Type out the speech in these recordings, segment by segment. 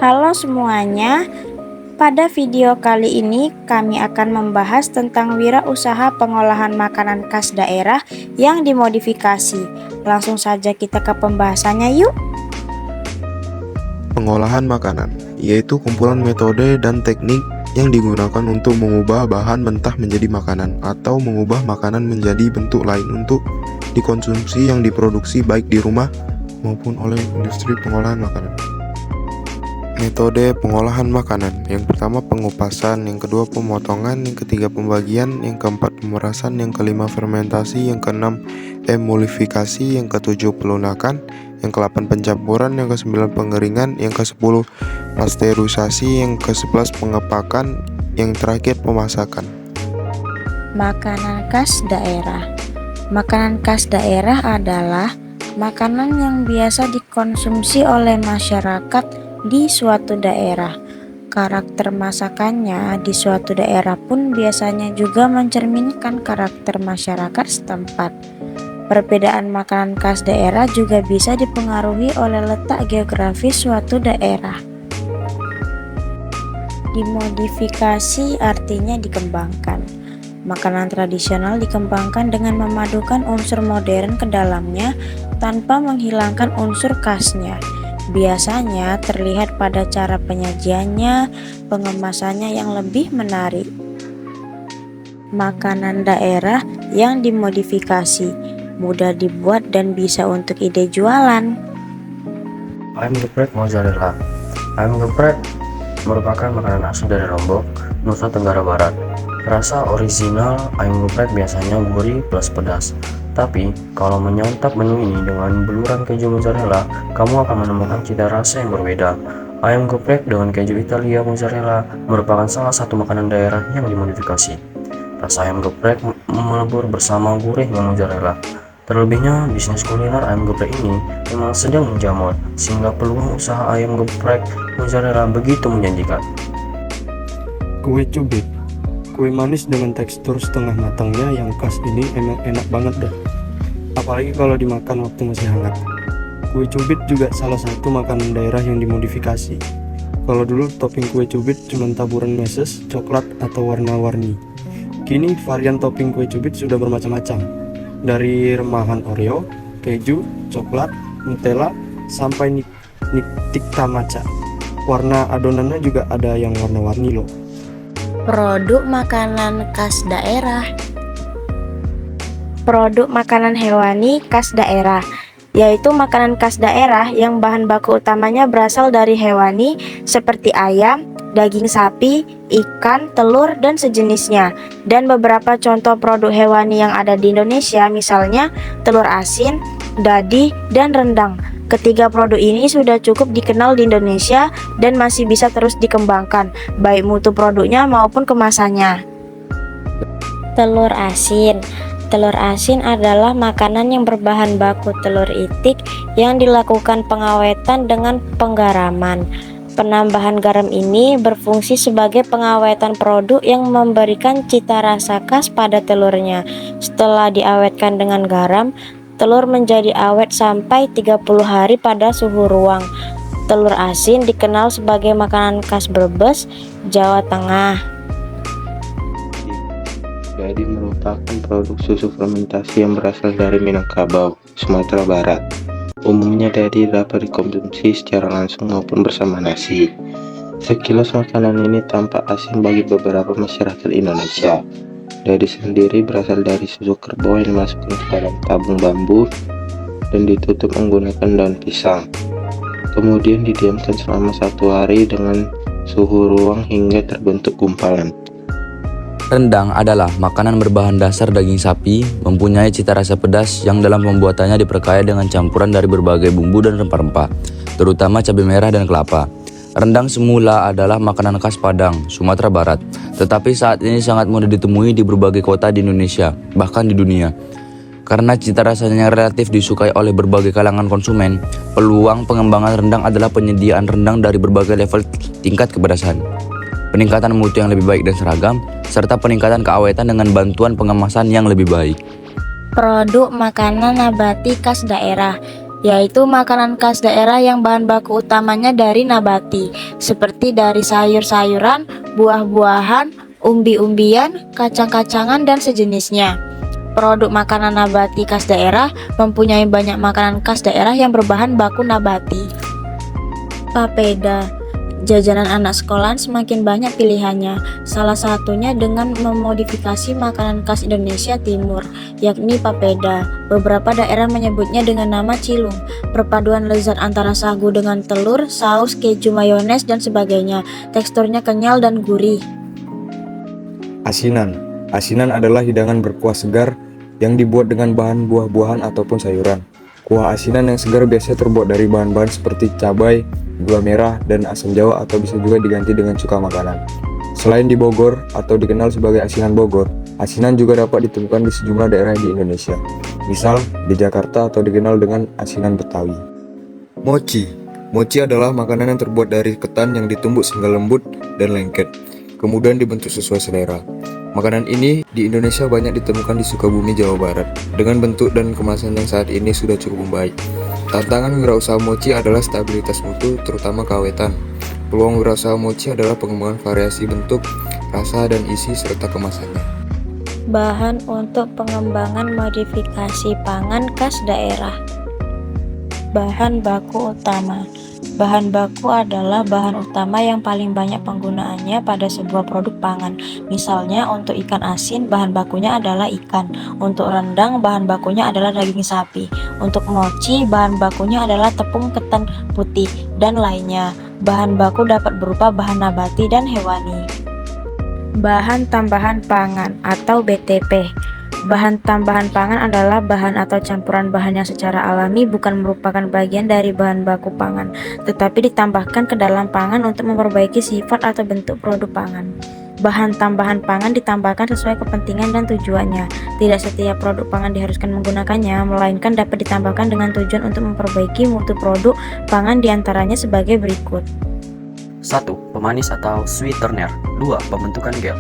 Halo semuanya, pada video kali ini kami akan membahas tentang wirausaha pengolahan makanan khas daerah yang dimodifikasi. Langsung saja kita ke pembahasannya yuk. Pengolahan makanan, yaitu kumpulan metode dan teknik yang digunakan untuk mengubah bahan mentah menjadi makanan atau mengubah makanan menjadi bentuk lain untuk dikonsumsi yang diproduksi baik di rumah maupun oleh industri pengolahan makanan. Metode pengolahan makanan, yang pertama pengupasan, yang kedua pemotongan, yang ketiga pembagian, yang keempat pemerasan, yang kelima fermentasi, yang keenam emulsifikasi, yang ketujuh pelunakan, yang ke-8 pencampuran, yang ke-9 pengeringan, yang ke-10 pasteurisasi, yang ke-11 pengepakan, yang terakhir pemasakan. Makanan khas daerah. Makanan khas daerah adalah makanan yang biasa dikonsumsi oleh masyarakat di suatu daerah. Karakter masakannya di suatu daerah pun biasanya juga mencerminkan karakter masyarakat setempat. Perbedaan makanan khas daerah juga bisa dipengaruhi oleh letak geografis suatu daerah. Dimodifikasi artinya dikembangkan. Makanan tradisional dikembangkan dengan memadukan unsur modern ke dalamnya tanpa menghilangkan unsur khasnya. Biasanya terlihat pada cara penyajiannya, pengemasannya yang lebih menarik. Makanan daerah yang dimodifikasi, mudah dibuat dan bisa untuk ide jualan. Ayam geprek mozzarella. Ayam geprek merupakan makanan asli dari Lombok, Nusa Tenggara Barat. Rasa original ayam geprek biasanya gurih plus pedas. Tapi, kalau menyantap menu ini dengan buluran keju mozzarella, kamu akan menemukan cita rasa yang berbeda. Ayam geprek dengan keju Italia mozzarella merupakan salah satu makanan daerah yang dimodifikasi. Rasa ayam geprek melebur bersama gurihnya mozzarella. Terlebihnya, bisnis kuliner ayam geprek ini memang sedang menjamur, sehingga peluang usaha ayam geprek mozzarella begitu menjanjikan. Kue cubit, kue manis dengan tekstur setengah matangnya yang khas ini emang enak banget dah. Apalagi kalau dimakan waktu masih hangat. Kue cubit juga salah satu makanan daerah yang dimodifikasi. Kalau dulu topping kue cubit cuma taburan meses, coklat atau warna-warni. Kini varian topping kue cubit sudah bermacam-macam. Dari remahan Oreo, keju, coklat, Nutella, sampai tikta maca. Warna adonannya juga ada yang warna-warni loh. Produk makanan khas daerah. Produk makanan hewani khas daerah, yaitu makanan khas daerah yang bahan baku utamanya berasal dari hewani seperti ayam, daging sapi, ikan, telur, dan sejenisnya. Dan beberapa contoh produk hewani yang ada di Indonesia misalnya telur asin, dadi, dan rendang. Ketiga produk ini sudah cukup dikenal di Indonesia dan masih bisa terus dikembangkan, baik mutu produknya maupun kemasannya. Telur asin. Telur asin adalah makanan yang berbahan baku telur itik yang dilakukan pengawetan dengan penggaraman. Penambahan garam ini berfungsi sebagai pengawetan produk yang memberikan cita rasa khas pada telurnya. Setelah diawetkan dengan garam, telur menjadi awet sampai 30 hari pada suhu ruang. Telur asin dikenal sebagai makanan khas Brebes, Jawa Tengah. Dadi merupakan produk susu fermentasi yang berasal dari Minangkabau, Sumatera Barat. Umumnya dadi dapat dikonsumsi secara langsung maupun bersama nasi. Sekilas makanan ini tampak asing bagi beberapa masyarakat Indonesia. Dadi sendiri berasal dari susu kerbau yang dimasukkan ke dalam tabung bambu dan ditutup menggunakan daun pisang. Kemudian didiamkan selama 1 hari dengan suhu ruang hingga terbentuk gumpalan. Rendang adalah makanan berbahan dasar daging sapi, mempunyai cita rasa pedas yang dalam pembuatannya diperkaya dengan campuran dari berbagai bumbu dan rempah-rempah, terutama cabai merah dan kelapa. Rendang semula adalah makanan khas Padang, Sumatera Barat, tetapi saat ini sangat mudah ditemui di berbagai kota di Indonesia, bahkan di dunia. Karena cita rasanya relatif disukai oleh berbagai kalangan konsumen, peluang pengembangan rendang adalah penyediaan rendang dari berbagai level tingkat kepedasan, peningkatan mutu yang lebih baik dan seragam, serta peningkatan keawetan dengan bantuan pengemasan yang lebih baik. Produk makanan nabati khas daerah, yaitu makanan khas daerah yang bahan baku utamanya dari nabati, seperti dari sayur-sayuran, buah-buahan, umbi-umbian, kacang-kacangan, dan sejenisnya. Produk makanan nabati khas daerah mempunyai banyak makanan khas daerah yang berbahan baku nabati. Papeda. Jajanan anak sekolahan semakin banyak pilihannya, salah satunya dengan memodifikasi makanan khas Indonesia Timur, yakni papeda. Beberapa daerah menyebutnya dengan nama cilung, perpaduan lezat antara sagu dengan telur, saus, keju, mayones, dan sebagainya. Teksturnya kenyal dan gurih. Asinan. Asinan adalah hidangan berkuah segar yang dibuat dengan bahan buah-buahan ataupun sayuran. Kuah asinan yang segar biasanya terbuat dari bahan-bahan seperti cabai, gula merah, dan asam jawa atau bisa juga diganti dengan cuka makanan. Selain di Bogor atau dikenal sebagai asinan Bogor, asinan juga dapat ditemukan di sejumlah daerah di Indonesia. Misal di Jakarta atau dikenal dengan asinan Betawi. Mochi. Mochi adalah makanan yang terbuat dari ketan yang ditumbuk sehingga lembut dan lengket, kemudian dibentuk sesuai selera. Makanan ini di Indonesia banyak ditemukan di Sukabumi, Jawa Barat, dengan bentuk dan kemasan yang saat ini sudah cukup membaik. Tantangan wirausaha mochi adalah stabilitas mutu, terutama keawetan. Peluang wirausaha mochi adalah pengembangan variasi bentuk, rasa, dan isi serta kemasannya. Bahan untuk pengembangan modifikasi pangan khas daerah. Bahan baku utama. Bahan baku adalah bahan utama yang paling banyak penggunaannya pada sebuah produk pangan. Misalnya untuk ikan asin, bahan bakunya adalah ikan. Untuk rendang, bahan bakunya adalah daging sapi. Untuk mochi, bahan bakunya adalah tepung ketan putih, dan lainnya. Bahan baku dapat berupa bahan nabati dan hewani. Bahan tambahan pangan atau BTP. Bahan tambahan pangan adalah bahan atau campuran bahan yang secara alami bukan merupakan bagian dari bahan baku pangan, tetapi ditambahkan ke dalam pangan untuk memperbaiki sifat atau bentuk produk pangan. Bahan tambahan pangan ditambahkan sesuai kepentingan dan tujuannya. Tidak setiap produk pangan diharuskan menggunakannya, melainkan dapat ditambahkan dengan tujuan untuk memperbaiki mutu produk pangan, diantaranya sebagai berikut. 1. Pemanis atau sweetener. 2. Pembentukan gel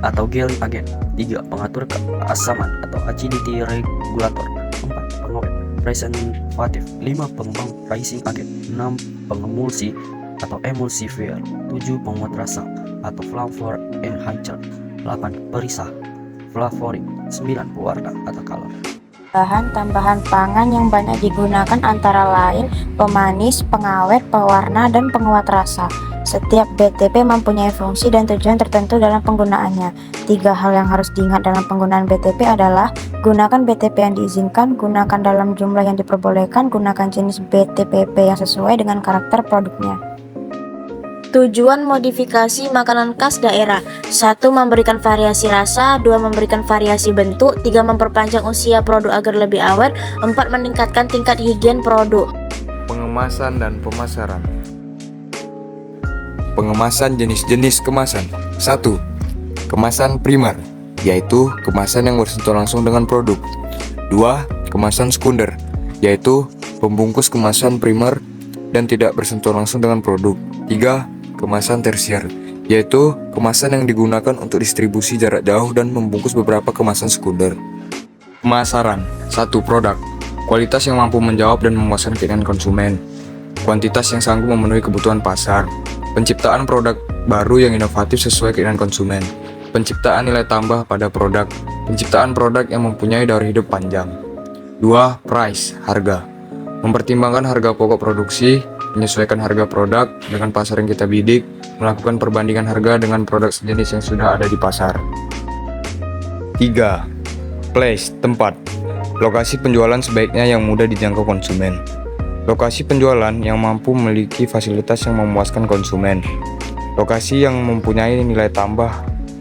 atau gel agen. 3. Pengatur keasaman atau acidity regulator. 4. Pengawet preservatif. 5. Pengembang rising agen. 6. Pengemulsi atau emulsifier. 7. Penguat rasa atau flavor enhancer. 8. Perisah flavoring. 9. Pewarna atau color. Bahan tambahan pangan yang banyak digunakan antara lain pemanis, pengawet, pewarna, dan penguat rasa. Setiap BTP mempunyai fungsi dan tujuan tertentu dalam penggunaannya. 3 hal yang harus diingat dalam penggunaan BTP adalah gunakan BTP yang diizinkan, gunakan dalam jumlah yang diperbolehkan, gunakan jenis BTPP yang sesuai dengan karakter produknya. Tujuan modifikasi makanan khas daerah. 1. Memberikan variasi rasa. 2. Memberikan variasi bentuk. 3. Memperpanjang usia produk agar lebih awet. 4. Meningkatkan tingkat higien produk. Pengemasan dan pemasaran. Pengemasan jenis-jenis kemasan. 1. Kemasan primer, yaitu kemasan yang bersentuh langsung dengan produk. 2. Kemasan sekunder, yaitu pembungkus kemasan primer dan tidak bersentuh langsung dengan produk. 3. Kemasan tersier, yaitu kemasan yang digunakan untuk distribusi jarak jauh dan membungkus beberapa kemasan sekunder. Pemasaran. 1. Produk, kualitas yang mampu menjawab dan memuaskan keinginan konsumen. Kuantitas yang sanggup memenuhi kebutuhan pasar. Penciptaan produk baru yang inovatif sesuai keinginan konsumen. Penciptaan nilai tambah pada produk. Penciptaan produk yang mempunyai daur hidup panjang. 2. Price, harga. Mempertimbangkan harga pokok produksi, menyesuaikan harga produk dengan pasar yang kita bidik, melakukan perbandingan harga dengan produk sejenis yang sudah ada di pasar. 3. Place, tempat. Lokasi penjualan sebaiknya yang mudah dijangkau konsumen. Lokasi penjualan yang mampu memiliki fasilitas yang memuaskan konsumen. Lokasi yang mempunyai nilai tambah,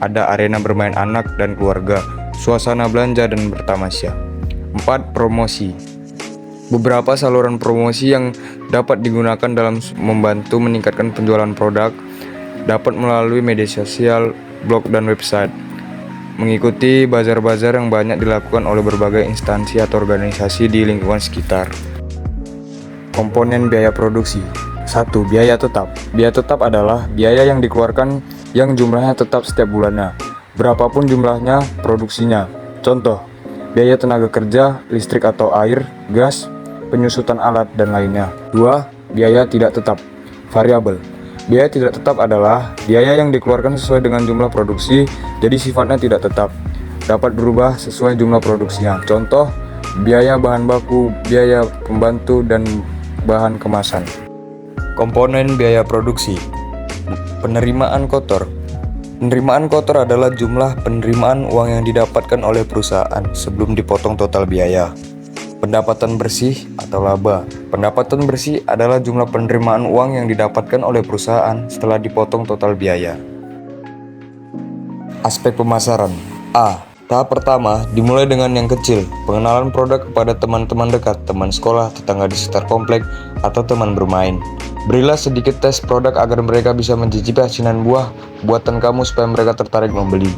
ada arena bermain anak dan keluarga, suasana belanja dan bertamasya. 4. Promosi. Beberapa saluran promosi yang dapat digunakan dalam membantu meningkatkan penjualan produk dapat melalui media sosial, blog, dan website. Mengikuti bazar-bazar yang banyak dilakukan oleh berbagai instansi atau organisasi di lingkungan sekitar. Komponen biaya produksi. 1. Biaya tetap. Biaya tetap adalah biaya yang dikeluarkan yang jumlahnya tetap setiap bulannya, berapapun jumlahnya produksinya. Contoh, biaya tenaga kerja, listrik atau air, gas, penyusutan alat, dan lainnya. 2. Biaya tidak tetap, variabel. Biaya tidak tetap adalah biaya yang dikeluarkan sesuai dengan jumlah produksi, jadi sifatnya tidak tetap. Dapat berubah sesuai jumlah produksinya. Contoh, biaya bahan baku, biaya pembantu, dan bahan kemasan. Komponen biaya produksi. Penerimaan kotor. Penerimaan kotor adalah jumlah penerimaan uang yang didapatkan oleh perusahaan sebelum dipotong total biaya. Pendapatan bersih atau laba. Pendapatan bersih adalah jumlah penerimaan uang yang didapatkan oleh perusahaan setelah dipotong total biaya. Aspek pemasaran. A. Tahap pertama dimulai dengan yang kecil, pengenalan produk kepada teman-teman dekat, teman sekolah, tetangga di sekitar komplek, atau teman bermain. Berilah sedikit tes produk agar mereka bisa mencicipi asinan buah buatan kamu supaya mereka tertarik membeli.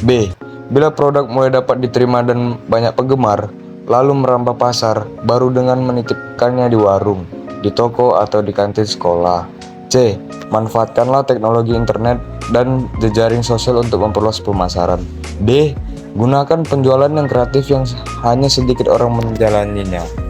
B. Bila produk mulai dapat diterima dan banyak penggemar, lalu merambah pasar, baru dengan menitipkannya di warung, di toko, atau di kantin sekolah. C. Manfaatkanlah teknologi internet dan jejaring sosial untuk memperluas pemasaran. D. Gunakan penjualan yang kreatif yang hanya sedikit orang menjalaninya.